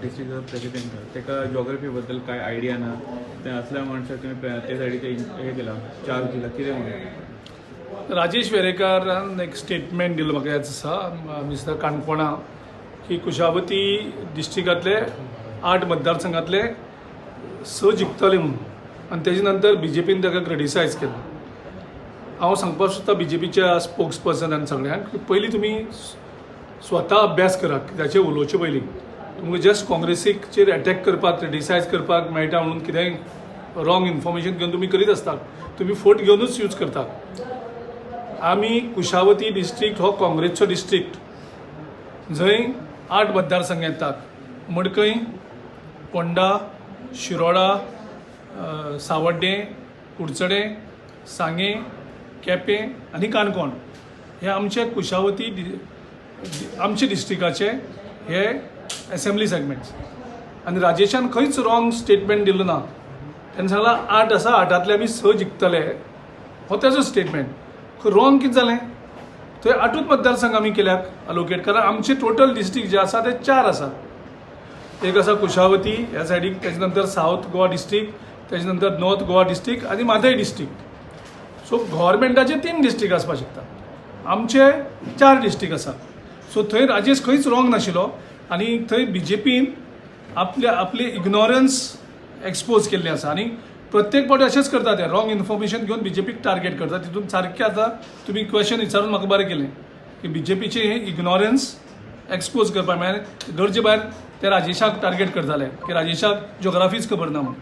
डिस्ट्रिक्टचा president ताका geography बद्दल काय आयडिया ना ते असल्या मनशाक तुम्ही ते सायडीचे हे केला चार्ज दिला कितें म्हणून राजेश वेरेकारान एक स्टेटमेंट दिलो म्हाका याद आसा मिस्टर काणकोणा की कुशावती डिस्ट्रिक्टांतले 8 मतदारसंघातले 6 जिखतले म्हणून आनी तेजे नंतर BJPन ताका क्रिटिसायज केलें. हांव सांगपाक सोदता BJPच्या स्पोक्स पर्सनान सगळ्यांक की पयलीं तुमी स्वता अभ्यास करा कित्याचेर उलोवचे पयलीं. तुमकां जस्ट काँग्रेसीचेर अटॅक करपाक क्रिटिसायज करपाक मेळटा म्हणून कितेंय रॉंग इन्फॉर्मेशन घेवन तुमी करीत आसतात. तुमी फोट घेवनूच यूज करतात. आमी कुशावती डिस्ट्रिक्ट हो काँग्रेसचो डिस्ट्रिक्ट जंय 8 मतदारसंघ येतात. मडकय, पोंडा, शिरोडा, सावड्डे, कुडचडे, सांगे, केपें आनी काणकोण हे आमचे कुशावती आमचे डिस्ट्रिक्टाचे हे असेंब्ली सेगमेंट्स. आनी राजेशान खंयच रॉंग स्टेटमेंट दिलो ना. ताणें सांगलां 8 आसा 8तले आमी 6 जिखतले हो तेजो स्टेटमेंट. रॉंग कितें जालें थंय 8च मतदारसंघ आमी केल्याक अलोकेट कारण आमचे टोटल डिस्ट्रिक्ट जे आसा ते 4 आसा. एक आसा कुशावती ह्या सायडीक, तेजे नंतर सावथ गोवा डिस्ट्रिक्ट, तेजे नंतर नॉर्थ गोवा डिस्ट्रिक्ट आनी माधय डिस्ट्रिक्ट. सो गव्हर्मेंटाचे 3 डिस्ट्रिक्ट आसपाक शकता. आमचे 4 डिस्ट्रिक्ट आसा. सो थंय राजेश खंयच रॉंग नाशिलो आनी थंय BJPन आपले इग्नोरन्स एक्सपोज केल्लें आसा. आनी प्रत्येक फावटी अशेंच करता ते रॉंग इन्फॉर्मेशन घेवन BJPक टार्गेट करता. तितून सारकें आतां तुमी क्वेश्चन विचारून म्हाका बरें केलें की BJPचे हे इग्नोरन्स एक्सपोज करपाक म्हळ्यार गरजे भायर ते राजेशाक टार्गेट करताले की राजेशाक ज्योग्राफीच खबर ना म्हणून.